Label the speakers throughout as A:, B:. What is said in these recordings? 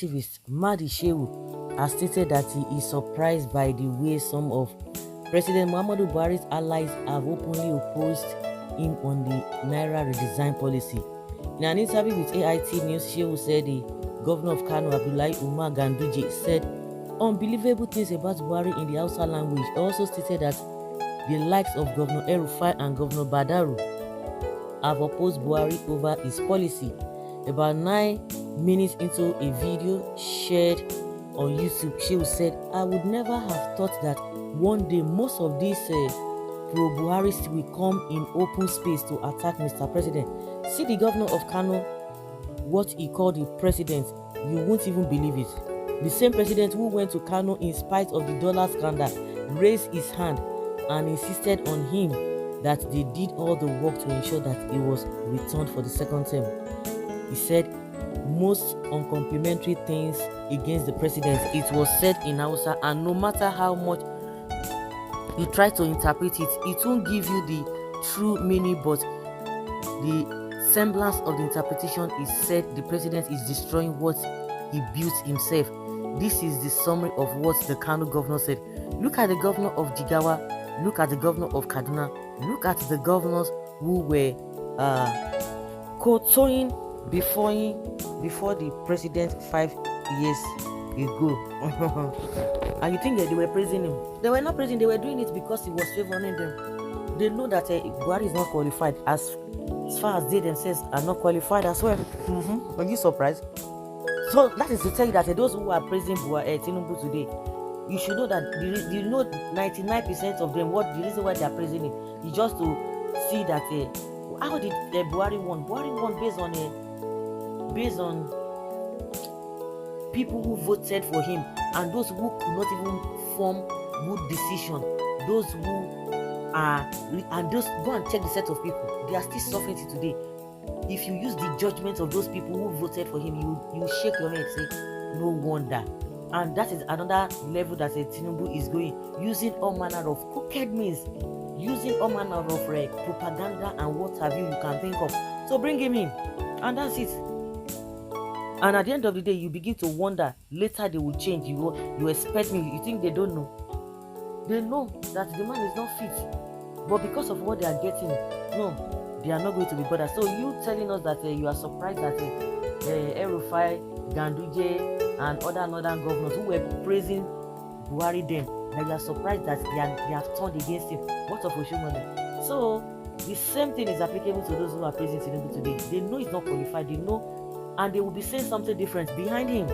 A: activist Madi Shehu has stated that he is surprised by the way some of President Muhammadu Buhari's allies have openly opposed him on the Naira redesign policy. In an interview with AIT News, Shehu said the governor of Kano, Abdullahi Umar Ganduje, said unbelievable things about Buhari in the Hausa language. He also stated that the likes of Governor El-Rufai and Governor Badaru have opposed Buhari over his policy. About 9 minutes into a video shared on YouTube, Shehu said, I would never have thought that one day most of these pro-Buharists will come in open space to attack Mr. President. See the governor of Kano, what he called the president, you won't even believe it. The same president who went to Kano in spite of the dollar scandal raised his hand and insisted on him that they did all the work to ensure that he was returned for the second term. He said most uncomplimentary things against the president. It was said in Hausa, and no matter how much you try to interpret it, it won't give you the true meaning, but the semblance of the interpretation is said the president is destroying what he built himself. This is the summary of what the Kano governor said. Look at the governor of Jigawa, look at the governor of Kaduna, look at the governors who were kowtowing before the president 5 years ago. And you think that they were praising him? They were not praising, they were doing it because he was favoring them. They know that Buhari is not qualified as far as they themselves are not qualified as well. Are you surprised? So that is to tell you that those who are praising Tinubu today, you should know that 99% of them, the reason why they are praising him is just to see that how did Buhari won? Buhari won based on people who voted for him and those who could not even form good decision. Those who are, and those, go and check the set of people, they are still suffering till today. If you use the judgment of those people who voted for him, you shake your head and say, no wonder. And that is another level that Tinubu is going, using all manner of crooked means, using all manner of propaganda and what have you can think of. So bring him in, and that's it. And at the end of the day, you begin to wonder, later they will change. You expect me, you think they don't know. They know that the man is not fit. But because of what they are getting, no, they are not going to be bothered. So you telling us that you are surprised that El-Rufai, Ganduje, and other northern governors who were praising Buhari then, that you are surprised that they have turned against him. What of Oshomole? So the same thing is applicable to those who are praising Tinubu today. They know he's not qualified. They know, and they will be saying something different behind him.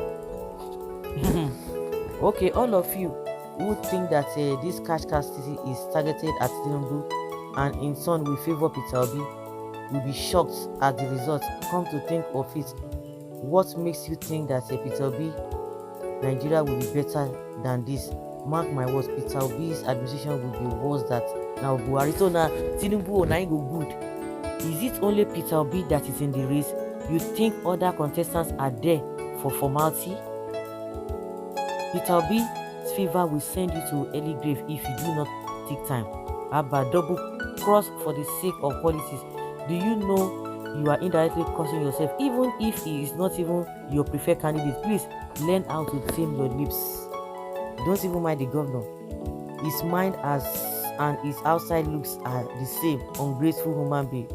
A: Okay, all of you who think that this cash custody is targeted at Tinubu and in turn will favor Peter Obi will be shocked at the result. Come to think of it, what makes you think that Peter Obi Nigeria will be better than this? Mark my words, Peter Obi's administration will be worse than now Buhari. So now Tinubu or go good. Is it only Peter Obi that is in the race? You think other contestants are there for formality? Peter Obi's fever will send you to early grave if you do not take time. Abba, double cross for the sake of politics. Do you know you are indirectly causing yourself, even if he is not even your preferred candidate? Please learn how to tame your lips. Don't even mind the governor. His mind and his outside looks are the same. Ungrateful human being.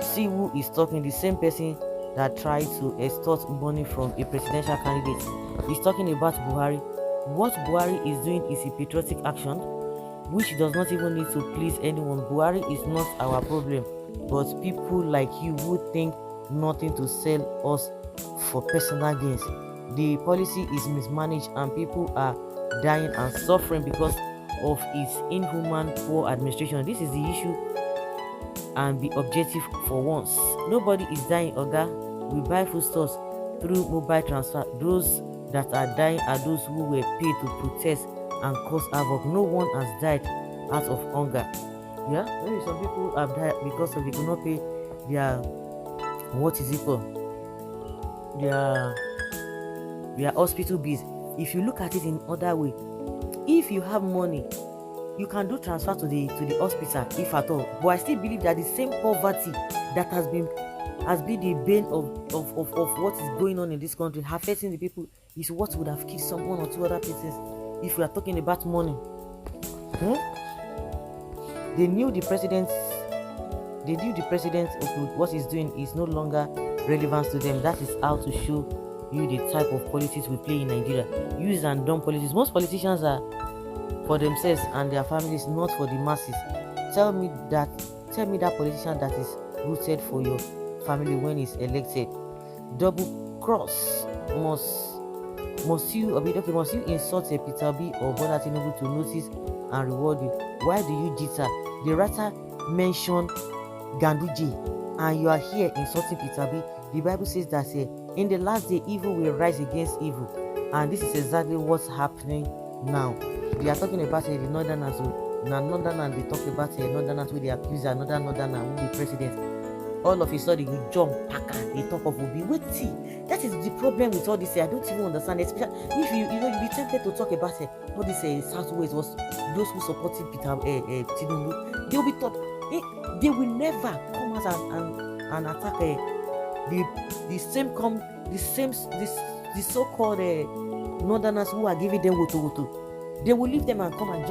A: See who is talking. The same person that tried to extort money from a presidential candidate. He's talking about Buhari. What Buhari is doing is a patriotic action, which does not even need to please anyone. Buhari is not our problem, but people like you who think nothing to sell us for personal gains. The policy is mismanaged and people are dying and suffering because of its inhuman poor administration. This is the issue, and be objective for once. Nobody is dying, Oga. We buy foodstuffs through mobile transfer. Those that are dying are those who were paid to protest and cause havoc. No one has died out of hunger. Yeah, maybe some people have died because of they could not pay their their hospital bills. If you look at it in other way, if you have money, you can do transfer to the hospital if at all. But I still believe that the same poverty that has been has been the bane of what is going on in this country, affecting the people, is what would have killed some one or two other persons if we are talking about money. They knew the president of what he's doing is no longer relevant to them. That is how to show you the type of politics we play in Nigeria. Use and done politics. Most politicians are for themselves and their families, not for the masses. Tell me that politician that is rooted for your family when he's elected. Double cross. Must you insult a Peter B or Bola Tinubu to notice and reward you? Why do you jitter? The writer mentioned Ganduje and you are here insulting Peter B. The Bible says that in the last day evil will rise against evil, and this is exactly what's happening now. They are talking about the northerners. Northerners, they talk about northerners where they accuse another northerner who will be president. All of a sudden you jump back and they talk of Obi. Wait, see, that is the problem with all this. I don't even understand, especially if you be tempted to talk about all this Southwest was those who supported Peter Tinubu. They will be taught they will never come out and attack the so-called northerners who are giving them woto. They will leave them and come and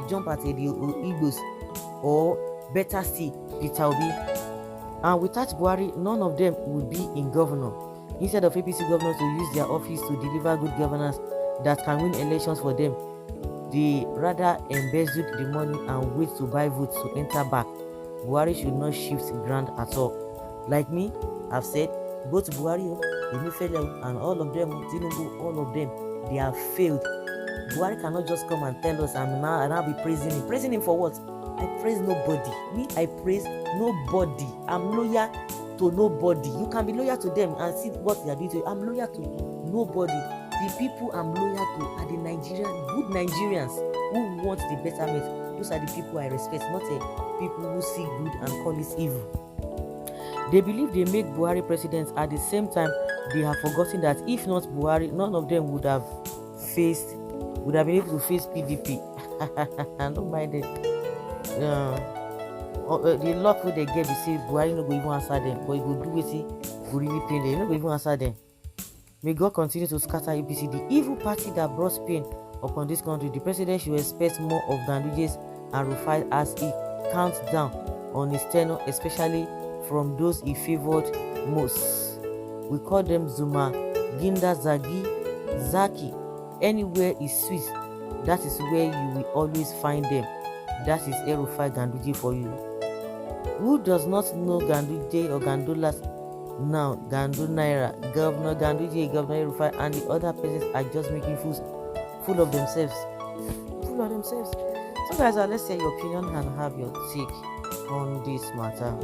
A: jump at the Igbos, or better still, Peter Obi. And without Buhari, none of them would be in governor. Instead of APC governors to use their office to deliver good governance that can win elections for them, they rather embezzled the money and wait to buy votes to enter back. Buhari should not shift ground at all. Like me, I've said, both Buhari, Emefiele, and all of them, Tinubu, all of them, they have failed. Buhari cannot just come and tell us and now be praising him. Praising him for what? I praise nobody. Me, I praise nobody. I'm loyal to nobody. You can be loyal to them and see what they are doing to you. I'm loyal to nobody. The people I'm loyal to are the good Nigerians who want the betterment. Those are the people I respect, not people who see good and call it evil. They believe they make Buhari president. At the same time, they have forgotten that if not Buhari, none of them would have been able to face PDP. Don't mind it. The luck wey they get be say Buhari no go even answer them, but he go do wetin go really pain them. He no go even answer them. May God continue to scatter APC, the evil party that brought pain upon this country. The president should expect more of Ganduje's and Rufai as he counts down on his tenure, especially from those he favored most. We call them Zuma, Ginda, Zaki. Anywhere is sweet, that is where you will always find them. That is Rufai Ganduje for you. Who does not know Ganduje or Gandolas now? Naira, Governor Ganduje, Governor Rufai, and the other persons are just making full of themselves. So guys, let's say your opinion and have your take on this matter.